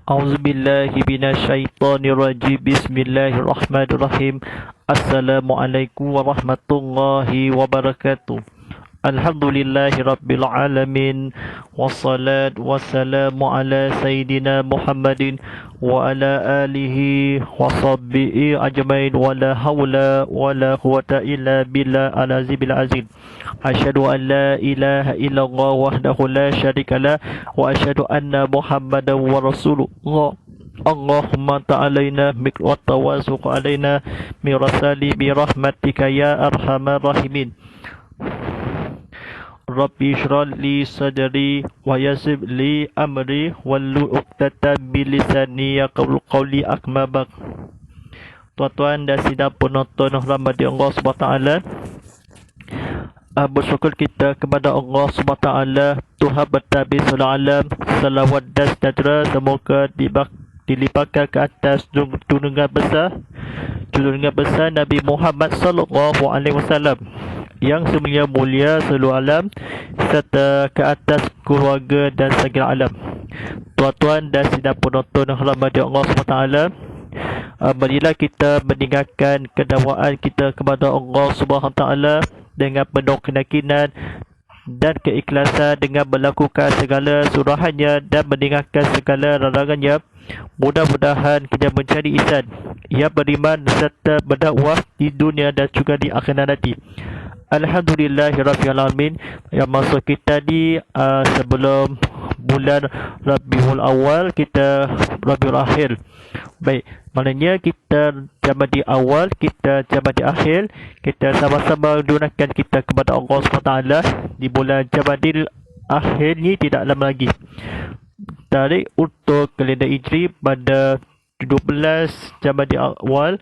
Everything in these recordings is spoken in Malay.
A'udzubillahi minasyaitonirrajim. Bismillahirrahmanirrahim. Assalamualaikum warahmatullahi wabarakatuh. Alhamdulillahi rabbil alamin. Wassalatu wassalamu ala sayyidina Muhammadin wa ala alihi wa sahbihi ajmain. Wa la hawla wa la quwwata illa billah al-azimil azim. Asyhadu an la ilaha illallah wahdahu la syarikalah wa asyhadu anna Muhammadan wa rasulullah. Allahumma ta'alaina wa tawasuq alaina mirasali bi rahmatika ya arhamar rahimin. Rabbi shrah li sadri wa yassir li amri wahlul 'uqdatam min lisani yaqulu qawli akmabak. Tuan-tuan dan sidang penonton rahmati Allah SWT, bersyukur kita kepada Allah SWT, Tuhan bertabis alam, salawat dan sejahtera semoga dilimpahkan ke atas junjungan besar Nabi Muhammad sallallahu alaihi wasallam yang semuanya mulia seluruh alam, serta ke atas keluarga dan segala alam. Tuan-tuan dan sidang penonton yang rahmati Allah SWT, marilah kita meninggalkan kedakwaan kita kepada Allah SWT dengan penuh keyakinan dan keikhlasan, dengan melakukan segala suruhannya dan meninggalkan segala larangannya. Mudah-mudahan kita mencari ihsan yang beriman serta berdakwah di dunia dan juga di akhirat nanti. Alhamdulillahirabbil alamin. Yang masuk kita di sebelum bulan Rabiul Awal, kita Rabiul Akhir. Baik, maknanya kita zaman di awal, kita zaman di akhir, kita sama-sama gunakan kita kepada Allah SWT di bulan Jamadil akhir ni tidak lama lagi. Tarikh untuk kalender Hijri pada 12 Jamadil Awal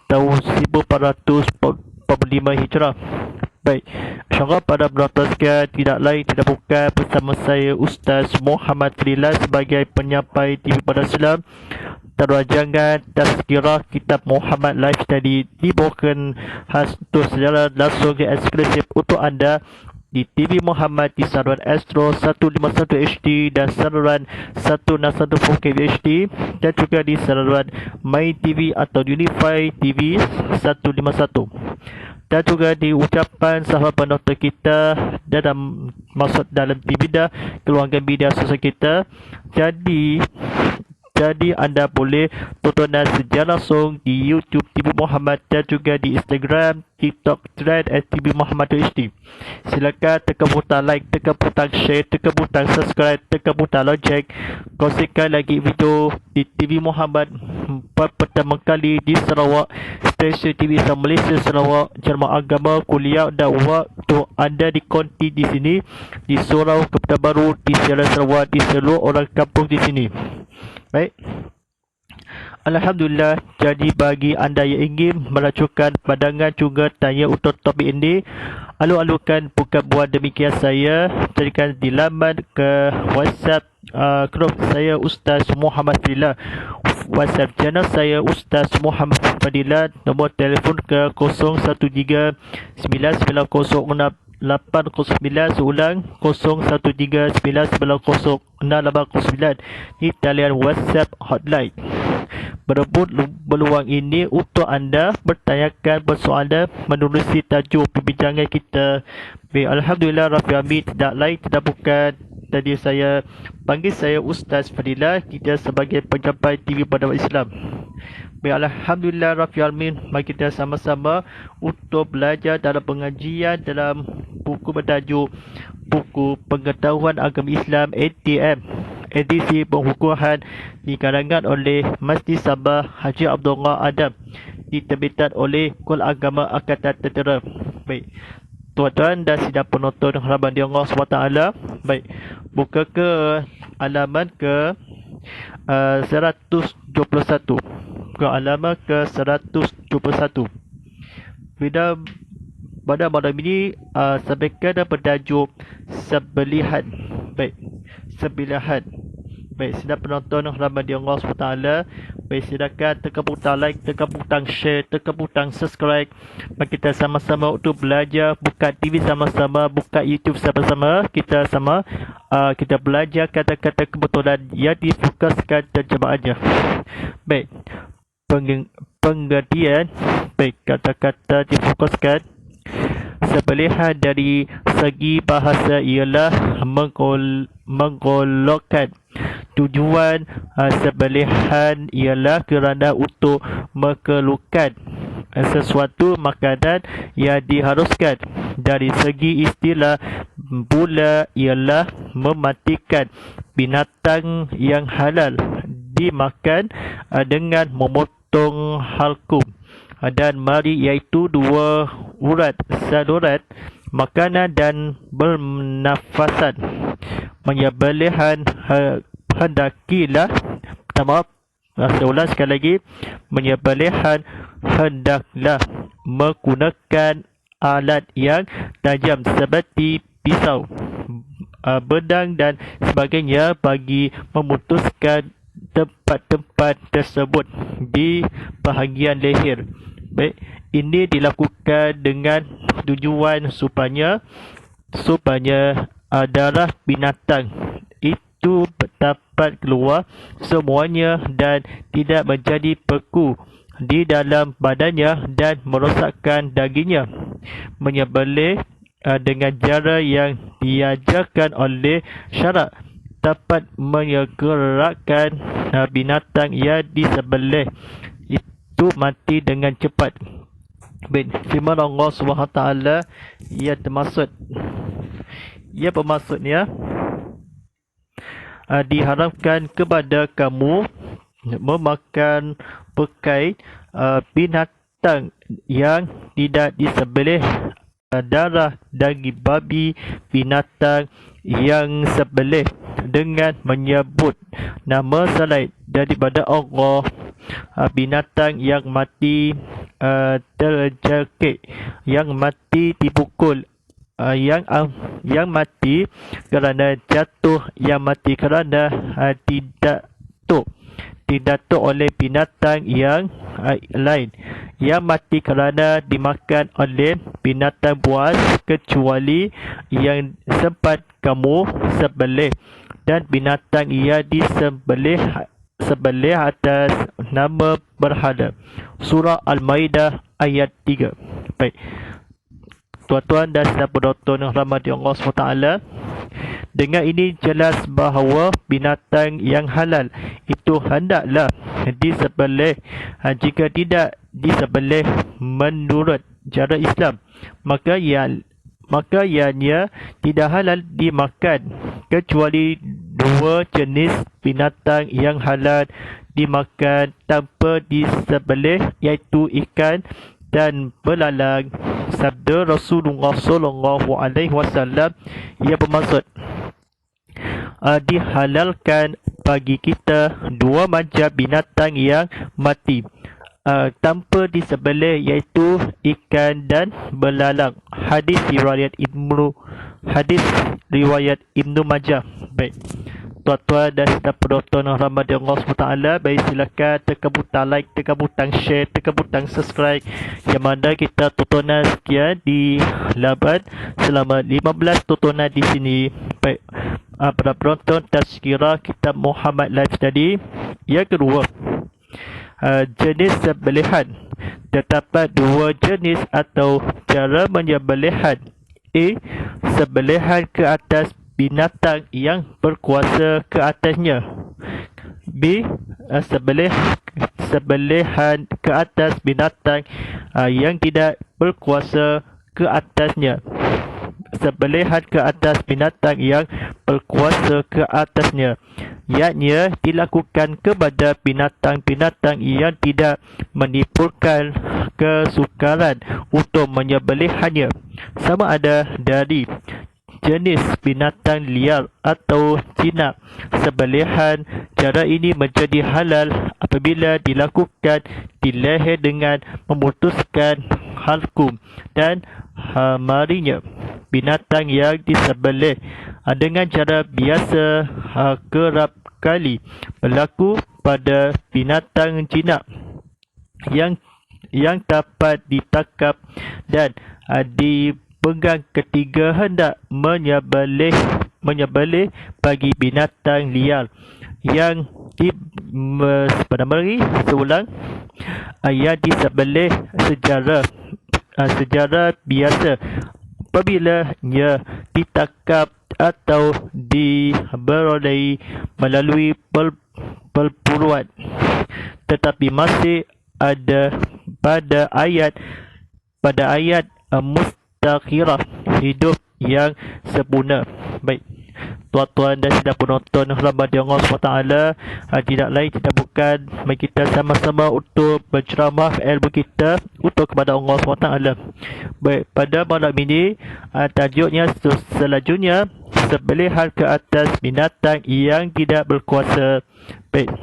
tahun 1445 Hijrah. Baik, insyaAllah pada berapa sekian tidak lain tidak bukan bersama saya Ustaz Muhammad Fadillah sebagai penyampai TV pada Islam. Terwajangan Tazkirah Kitab Muhammad Live Study dibawakan khas untuk secara langsung dan eksklusif untuk anda di TV Muhammad di saluran Astro 151 HD dan saluran 161 4K HD, dan juga di saluran My TV atau Unify TV 151. Dan juga di ucapan sahabat penonton kita dalam dalam TV dah keluarga media sosial kita. Jadi anda boleh tontonan secara langsung di YouTube TV Muhammad dan juga di Instagram, TikTok, Thread TV Muhammad HD. Silakan tekan butang like, tekan butang share, tekan butang subscribe, tekan butang lonceng. Kongsikan lagi video di TV Muhammad pertama kali di Sarawak, stesen TV Islam Malaysia Sarawak, Jemaah Agama Kuliah dan waktu anda dikonti di sini di Surau Keputusan Baru di Siaran Sarawak, di seluruh orang kampung di sini. Baik, Alhamdulillah. Jadi bagi anda yang ingin melacukan pandangan juga tanya untuk topik ini, alu-alukan bukan buat demikian saya carikan di laman ke WhatsApp grup saya Ustaz Muhammad Fadillah, WhatsApp channel saya Ustaz Muhammad Fadillah, nombor telefon ke 013 990 809, seulang 013 990 6809. Ini talian WhatsApp hotline. Berebut peluang ini untuk anda bertanyakan persoalan menerusi tajuk perbincangan kita. Alhamdulillah Rabbil Alamin, tidak lain tidak bukan tadi saya panggil saya Ustaz Fadillah, kita sebagai penyampai TV pada Islam. Alhamdulillah Rabbil Alamin, mari kita sama-sama untuk belajar dalam pengajian dalam buku bertajuk Buku Pengetahuan Agama Islam ATM, edisi pengukuhan dikarangan oleh Masjid Sabah Haji Abdullah Adam, diterbitan oleh Kul Agama Angkatan Tentera. Baik, tuan-tuan dan sidang penonton yang rahmati Allah SWT, baik, buka ke halaman ke 121. Buka halaman ke 121. Pada malam ini sampaikan dan bertajuk sebelihan. Baik, sebelihan. Baik, sidang penonton yang rahmati Allah SWT, baik, silakan tekan butang like, tekan butang share, tekan butang subscribe. Mari kita sama-sama untuk belajar, buka TV sama-sama, buka YouTube sama-sama, kita sama kita belajar kata-kata kebetulan yang difokuskan terjemahannya. Baik, pengertian. Baik, kata-kata difokuskan. Sebelehan dari segi bahasa ialah menggolokkan. Tujuan sebelehan ialah kerana untuk mengeluhkan sesuatu makanan yang diharuskan. Dari segi istilah pula ialah mematikan binatang yang halal dimakan dengan memotong halkum dan mari, iaitu dua urat saluran makanan dan bernafasan. Menyembelihan hendakilah, saya ulang sekali lagi, menyembelihan hendaklah menggunakan alat yang tajam seperti pisau, pedang dan sebagainya bagi memutuskan tempat-tempat tersebut di bahagian leher. Baik, ini dilakukan dengan tujuan supaya darah binatang itu dapat keluar semuanya dan tidak menjadi beku di dalam badannya dan merosakkan dagingnya. Menyembelih dengan cara yang diajarkan oleh syarak dapat menyegerakan binatang yang disembelih itu mati dengan cepat. Baik, firman Allah SWT ia bermaksudnya diharamkan kepada kamu memakan pekai binatang yang tidak disembelih, darah daging babi binatang yang sembelih dengan menyebut nama selain daripada Allah, binatang yang mati terjekik, yang mati dipukul, yang mati kerana jatuh, yang mati kerana didatuk oleh binatang yang lain, yang mati kerana dimakan oleh binatang buas kecuali yang sempat kamu sembelih, dan binatang yang disembelih atas nama berhala. Surah Al-Maidah ayat 3. Baik, tuan-tuan dan saudara-saudara yang rahmati Allah SWT, dengan ini jelas bahawa binatang yang halal itu hendaklah disembelih. Jika tidak disembelih menurut cara Islam, maka ianya tidak halal dimakan, kecuali dua jenis binatang yang halal dimakan tanpa disembelih, iaitu ikan dan belalang. Sabda Rasulullah SAW ia bermaksud dihalalkan bagi kita dua macam binatang yang mati tanpa disembelih, iaitu ikan dan belalang. Hadis riwayat Ibnu Majah. Baik, tuan-tuan dan saudara-saudara rahmat Allah SWT, baik, silakan tekan butang like, tekan butang share, tekan butang subscribe, yang mana kita tontonan sekian di laban selama 15 tontonan di sini. Baik, para penonton tazkirah kitab Muhammad Life Study. Yang kedua, jenis sembelihan. Terdapat dua jenis atau cara menyembelihan. A. Sembelihan ke atas binatang yang berkuasa ke atasnya. B. Sembelihan ke atas binatang yang tidak berkuasa ke atasnya. Sembelihan ke atas binatang yang berkuasa ke atasnya, ianya dilakukan kepada binatang-binatang yang tidak menimbulkan kesukaran untuk menyembelihannya, sama ada dari jenis binatang liar atau jinak. Sembelihan cara ini menjadi halal apabila dilakukan di leher dengan memutuskan halkum dan marinya. Binatang yang disembelih dengan cara biasa kerap kali berlaku pada binatang jinak yang dapat ditangkap dan dipegang ketika hendak menyembelih menyembelih bagi binatang liar yang pada meri seulang yang disembelih secara biasa apabila ia ditangkap atau diberoleh melalui perburuan, tetapi masih ada pada ayat mustakhirah hidup yang sempurna. Baik, tuan-tuan dan sidang penonton rahmati Allah SWT, tidak lain tidak bukan mari kita sama-sama untuk berceramah ilmu kita untuk kepada Allah SWT. Baik, pada malam ini tajuknya selanjutnya sembelihan ke atas binatang yang tidak berkuasa. Baik,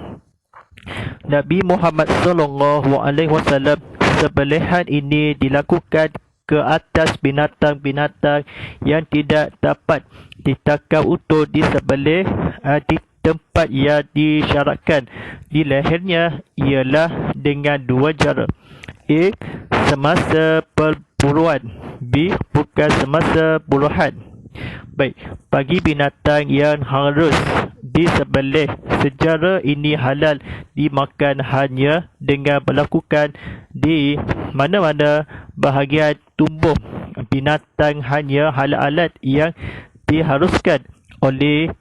Nabi Muhammad SAW, sembelihan ini dilakukan ke atas binatang-binatang yang tidak dapat ditangkap untuk disembelih di tempat yang disyaratkan di lehernya ialah dengan dua cara. A. Semasa perburuan. B. Bukan semasa buruan. Baik, bagi binatang yang harus disembelih secara ini halal dimakan hanya dengan melakukan di mana-mana bahagian tubuh binatang, hanya alat-alat yang diharuskan oleh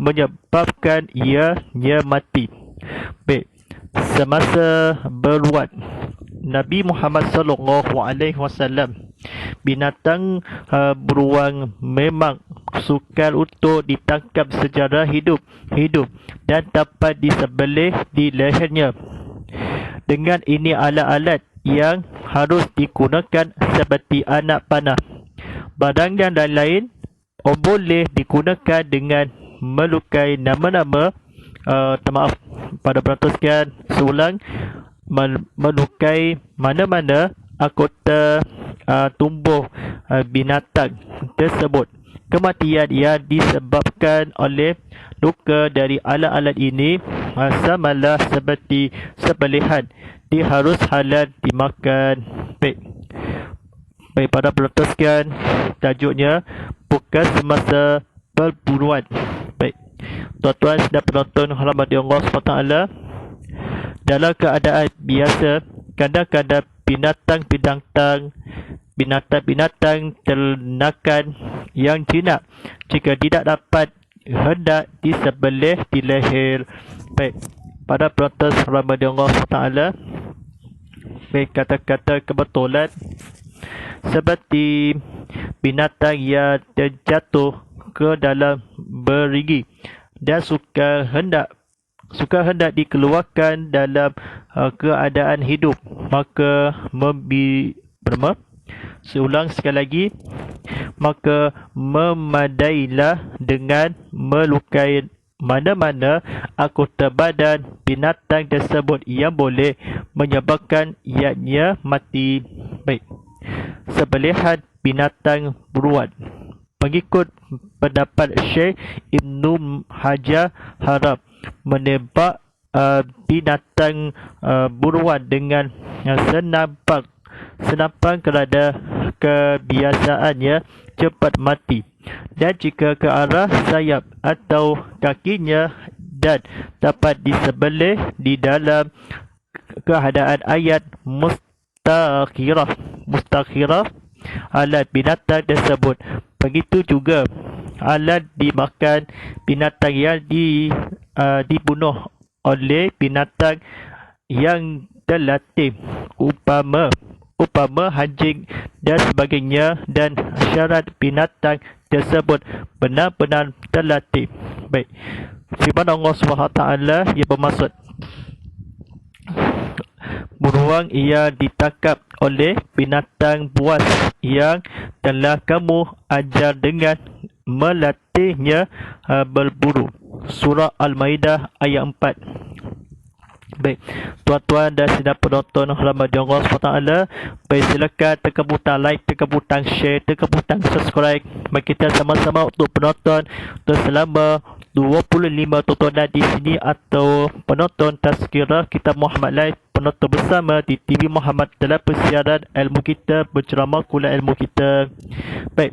menyebabkan ianya mati. Baik, semasa beruat Nabi Muhammad SAW, binatang beruang memang sukar untuk ditangkap secara hidup dan dapat disembelih di lehernya. Dengan ini alat-alat yang harus digunakan seperti anak panah. Barang yang lain boleh digunakan dengan melukai nama-nama pada perhatikan seulang, melukai mana-mana anggota tubuh binatang tersebut. Kematian yang disebabkan oleh luka dari alat-alat ini samalah seperti sembelihan, dia harus halal dimakan. Baik, pada perhatikan tajuknya bukan semasa perburuan. Baik, tuan-tuan dan penonton rahmati Allah SWT, dalam keadaan biasa kadang-kadang binatang ternakan yang jinak jika tidak dapat hendak disembelih di leher. Baik, pada penonton rahmati Allah SWT, baik, kata-kata kebetulan seperti binatang yang terjatuh ke dalam berigi dan suka hendak dikeluarkan dalam keadaan hidup, maka seulang sekali lagi, maka memadailah dengan melukai mana-mana anggota badan binatang tersebut yang boleh menyebabkan ianya mati. Baik, sembelihan binatang buruan mengikut pendapat Syekh Ibnu Hajar haram menembak binatang buruan dengan senapan kerana kebiasaannya cepat mati, dan jika ke arah sayap atau kakinya dan dapat disembelih di dalam keadaan ayat mustakhirah alat binatang tersebut. Begitu juga alat dimakan binatang yang dibunuh oleh binatang yang terlatih, umpama anjing dan sebagainya, dan syarat binatang tersebut benar-benar terlatih. Baik, firman Allah SWT yang bermaksud beruang ia ditangkap oleh binatang buas yang telah kamu ajar dengan melatihnya berburu. Surah Al-Maidah ayat 4. Baik, tuan-tuan dan sidang penonton rahmati Allah SWT, baik, silakan tekan butang like, tekan butang share, tekan butang subscribe. Mari kita sama-sama untuk penonton untuk selama 25 tontonan di sini atau penonton Tazkirah Kitab Muhammad Live, penonton bersama di TV Muhammad dalam persiaran ilmu kita, berceramah kuliah ilmu kita. Baik,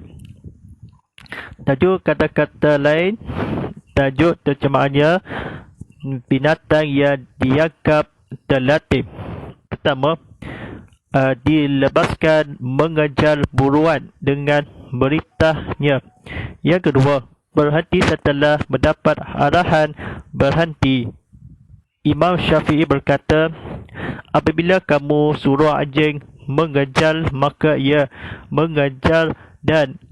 Tajuk kata-kata lain, tajuk terjemahannya binatang yang dianggap terlatih. Pertama, dilepaskan mengejar buruan dengan meritahnya. Yang kedua, berhenti setelah mendapat arahan berhenti. Imam Syafi'i berkata, apabila kamu suruh anjing mengejar, maka ia mengejar, dan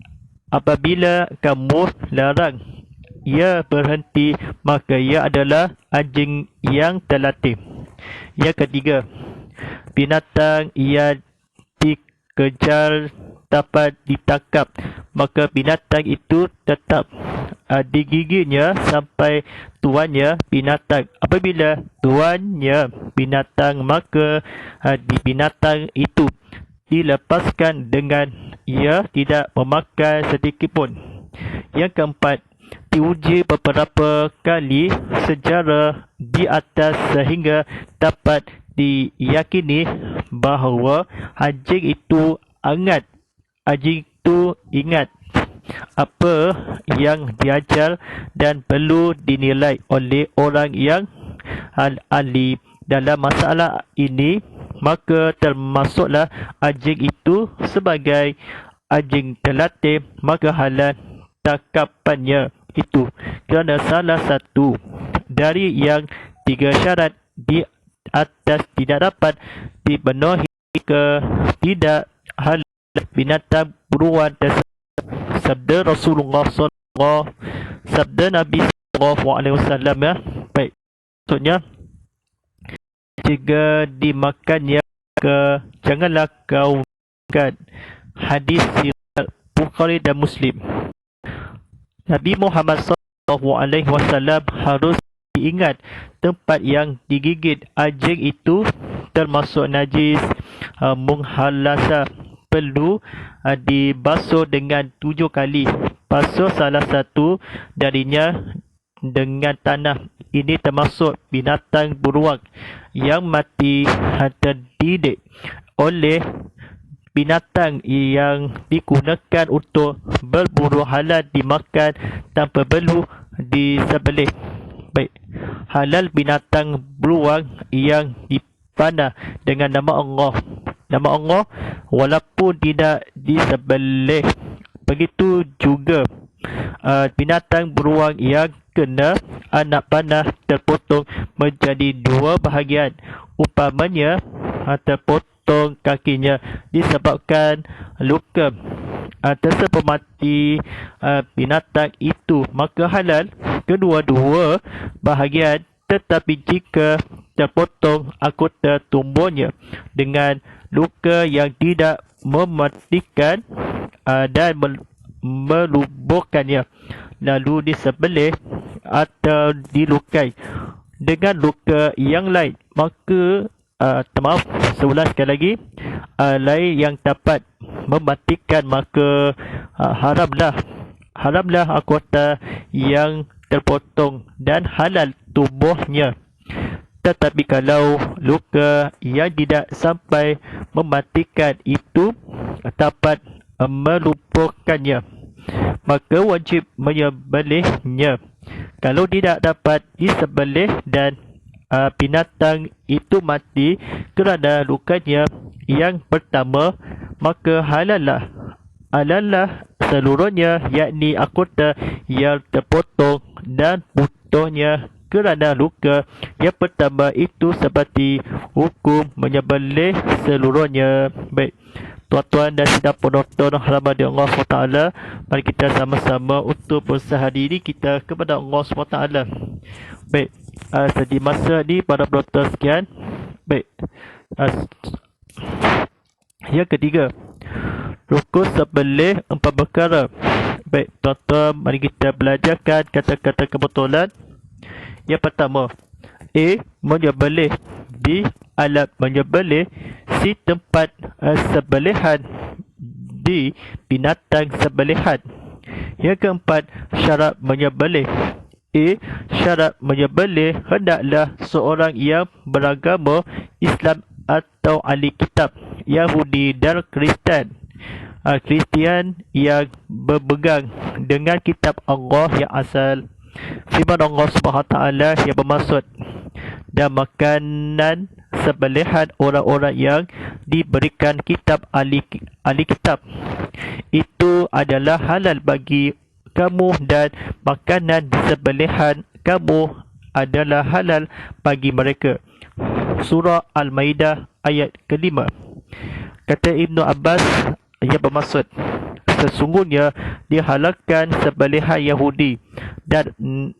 apabila kamu larang ia berhenti, maka ia adalah anjing yang terlatih. Yang ketiga, binatang yang dikejar dapat ditangkap, maka binatang itu tetap digigitnya sampai tuannya binatang. Apabila tuannya binatang, maka binatang itu dilepaskan dengan ia tidak memakan sedikit pun. Yang keempat, diuji beberapa kali secara di atas sehingga dapat diyakini bahawa anjing itu ingat apa yang diajar dan perlu dinilai oleh orang yang ahli dalam masalah ini, maka termasuklah anjing itu sebagai anjing terlatih, maka halal tangkapannya itu kerana salah satu dari yang tiga syarat di atas tidak dapat dipenuhi ke tidak halal binatang buruan tersebut. Sabda Rasulullah SAW, sabda Nabi SAW, ya. Baik, maksudnya jika dimakannya janganlah kau makan. Hadis riwayat Bukhari dan Muslim. Nabi Muhammad SAW harus diingat tempat yang digigit anjing itu termasuk najis, menghalasa, perlu dibasuh dengan 7 kali. Basuh salah satu darinya dengan tanah. Ini termasuk binatang buruan yang mati terdidik oleh binatang yang digunakan untuk berburu, halal dimakan tanpa perlu disembelih. Baik, halal binatang beruang yang dipanah dengan nama Allah. Nama Allah walaupun tidak disembelih. Begitu juga binatang beruang yang kena anak panah terpotong menjadi 2 bahagian. Umpamanya terpotong kakinya disebabkan luka tersebut mati binatang itu, maka halal kedua-dua bahagian. Tetapi jika terpotong anggota tubuhnya dengan luka yang tidak mematikan dan melubuhkannya, lalu disembelih atau dilukai dengan luka yang lain, maka seulang sekali lagi, lain yang dapat mematikan, maka haramlah anggota yang terpotong dan halal tubuhnya. Tetapi kalau luka yang tidak sampai mematikan itu dapat melumpuhkannya, maka wajib menyembelihnya. Kalau tidak dapat disembelih dan binatang itu mati kerana lukanya yang pertama, maka halallah seluruhnya, yakni anggota yang terpotong dan putusnya kerana luka yang pertama itu, seperti hukum menyembelih seluruhnya. Baik, tuan-tuan dan sidang penonton rahmati Allah SWT, mari kita sama-sama untuk berusaha diri kita kepada Allah SWT. Baik, sedi masa ni para penonton sekian. Baik, yang ketiga, rukun sembelih 4 perkara. Baik, tuan-tuan, mari kita belajarkan kata-kata kebetulan. Yang pertama, A. Menyembelih. B. Alat menyembelih. C. Tempat sembelihan. D. Binatang sembelihan. Yang keempat, syarat menyembelih. A. Syarat menyembelih hendaklah seorang yang beragama Islam atau ahli kitab, Yahudi dan Kristian. Kristian yang berpegang dengan kitab Allah yang asal. Firman Allah Subhanahu Wa Taala yang bermaksud, dan makanan sembelihan orang-orang yang diberikan kitab ahli kitab itu adalah halal bagi kamu, dan makanan sembelihan kamu adalah halal bagi mereka. Surah Al-Maidah ayat kelima. Kata Ibnu Abbas yang bermaksud, sesungguhnya dihalalkan sembelihan Yahudi dan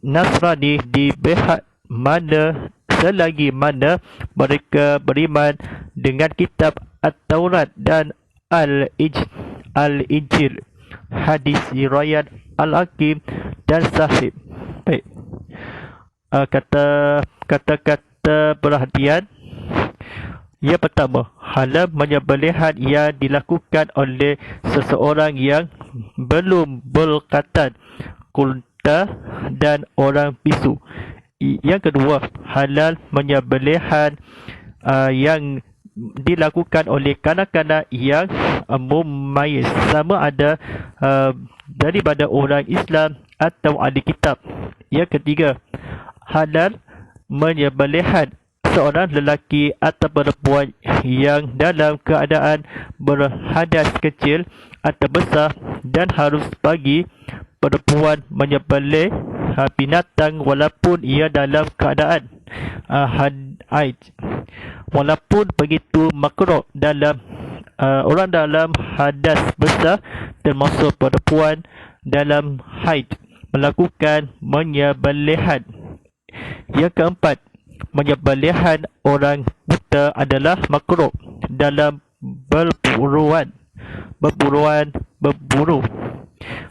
Nasrani di pihak mana selagi mana mereka beriman dengan kitab At-Taurat dan Al-Injil. Hadis riwayat Al-Hakim dan Sahih. Baik. Kata-kata perhatian. Yang pertama, halal menyembelihan yang dilakukan oleh seseorang yang belum berkatan, kunta dan orang bisu. Yang kedua, halal menyembelihan yang dilakukan oleh kanak-kanak yang mumayyiz, sama ada daripada orang Islam atau ahli kitab. Yang ketiga, halal menyembelihan seorang lelaki atau perempuan yang dalam keadaan berhadas kecil atau besar, dan harus bagi perempuan menyembelih binatang walaupun ia dalam keadaan haid. Walaupun begitu, makruh dalam orang dalam hadas besar termasuk perempuan dalam haid melakukan menyembelihan. Yang keempat, menyembelihan orang buta adalah makruh dalam berburu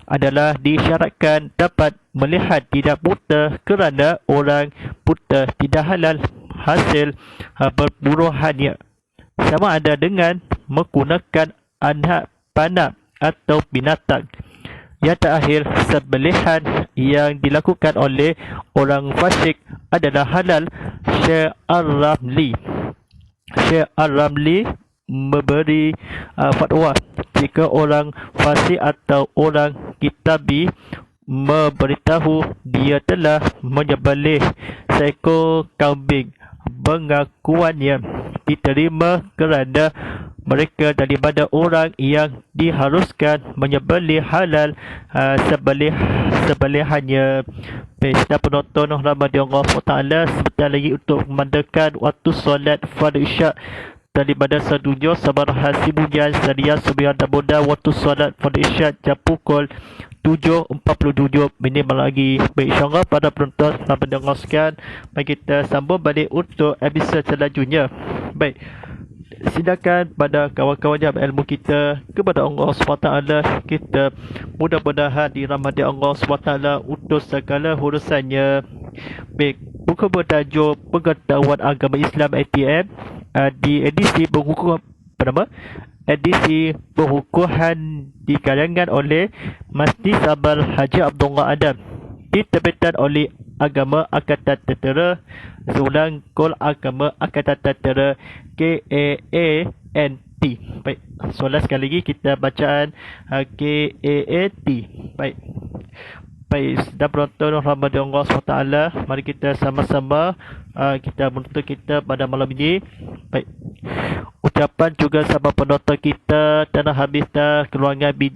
adalah disyaratkan dapat melihat tidak buta, kerana orang buta tidak halal hasil perburuannya, sama ada dengan menggunakan anak panah atau binatang. Yang terakhir, sembelihan yang dilakukan oleh orang fasik adalah halal. Syekh Al-Ramli memberi fatwa, jika orang fasik atau orang kitabi memberitahu dia telah menyembelih seekor kambing, pengakuannya diterima kerana mereka daripada orang yang diharuskan menyembelih halal sembelihannya. Dan penonton rahmati Allah Taala, sebentar lagi untuk memandangkan waktu solat fardu isyak daripada sedunia sabar hasibujan sedia sembilan muda waktu solat fardu isyak jam pukul 7.47 lagi. Baik, insyaAllah pada penonton dan pendengar sekalian, mari kita sambung balik untuk episod selanjutnya. Baik, silakan pada kawan-kawan yang berilmu kita kepada Allah SWT. Kita mudah-mudahan dirahmati Allah SWT untuk segala urusannya. Baik, buku bertajuk Pengetahuan Agama Islam ATM di edisi berhukum edisi pengukuhan dikarangan oleh Masjid Sabal Haji Abdullah Adam, diterbitkan oleh Agama Angkatan Tentera, seulang Kol Agama Angkatan Tentera KAANT. Baik, soalan sekali lagi kita bacaan KAANT. Baik, dan penonton rahmati Allah SWT, mari kita sama-sama kita menuntut kita pada malam ini. Baik, ucapan juga sama penonton kita tanah habis keluarga di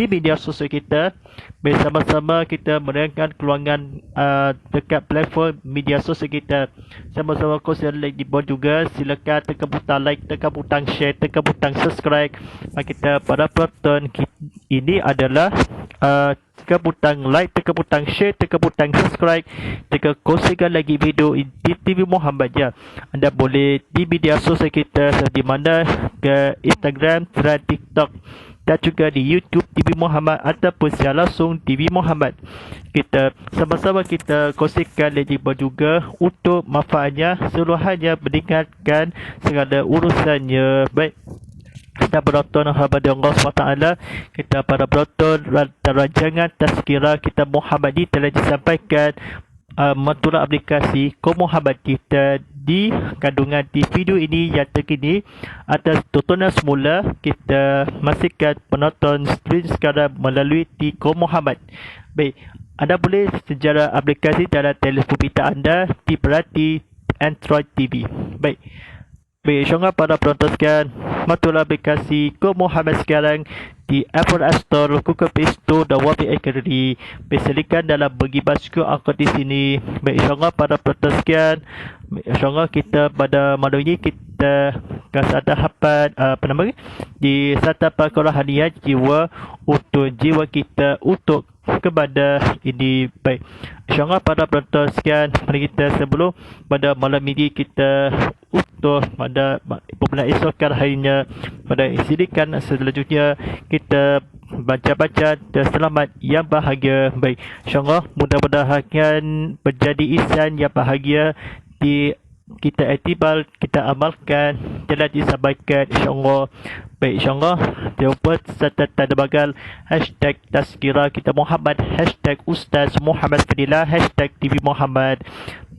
media sosial kita. Bersama-sama kita meriangkan keluangan dekat platform media sosial kita. Sama-sama kongsikan like di bawah juga. Silakan tekan butang like, tekan butang share, tekan butang subscribe. Kita pada penonton ini adalah tekan butang like, tekan butang share, tekan butang subscribe, tekan kongsikan lagi video di TV Muhammadiyah. Anda boleh di media sosial kita seperti mana ke Instagram, Thread, TikTok, dan juga di YouTube TV Muhammad ataupun secara langsung TV Muhammad. Kita sama-sama kita kongsikan lagi juga untuk manfaatnya seluruhannya, meningkatkan segala urusannya. Baik, kita penonton hamba Allah SWT, kita para penonton rancangan tazkirah kita Muhammadi telah disampaikan mentura aplikasi Komohabat kita di kandungan di video ini yang terkini. Atas tontonan semula, kita masihkan penonton stream sekarang melalui di Komohabat. Baik, anda boleh sejarah aplikasi dalam telefon pintar anda di Perhati Android TV. Baik, insyaAllah para penonton sekalian, matulah aplikasi Komohabat sekarang di Apple App Store, Google Play Store dan Wabi Academy. Berselikan dalam bagi basko angkut di sini. Baik, insyaAllah para penonton sekalian, insyaAllah kita pada malam ini kita akan sadapan di satapan kerohanian jiwa untuk jiwa kita untuk kepada ini. Baik, insyaAllah pada penonton sekian, mari kita sebelum pada malam ini kita untuk pada pembulan esokan harinya, pada silikan selanjutnya kita baca-baca dan selamat yang bahagia. Baik, insyaAllah mudah-mudahan menjadi insan yang bahagia di kita etibal, kita amalkan, telah disampaikan insyaAllah. Baik, insyaAllah jangan lupa serta tanda bagal hashtag Tazkirah Kita Muhammad, hashtag Ustaz Muhammad Fadilah, hashtag TV Muhammad.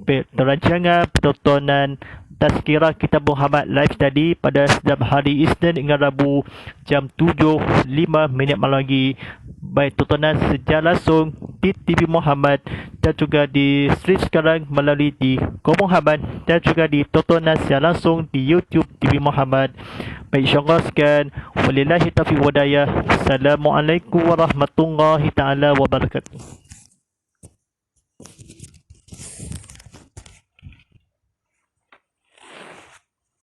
Baik, rancangan pertontonan Tazkirah Kita Muhammad live tadi pada setiap hari Isnin hingga Rabu jam 7.05 malam lagi. Baik, tontonan secara langsung di TV Muhammad dan juga di stream sekarang melalui di Komohabat dan juga di tontonan secara langsung di YouTube TV Muhammad. Baik, insyaAllah sekian. Walillahi taufiq wa hidayah. Assalamualaikum warahmatullahi taala wabarakatuh.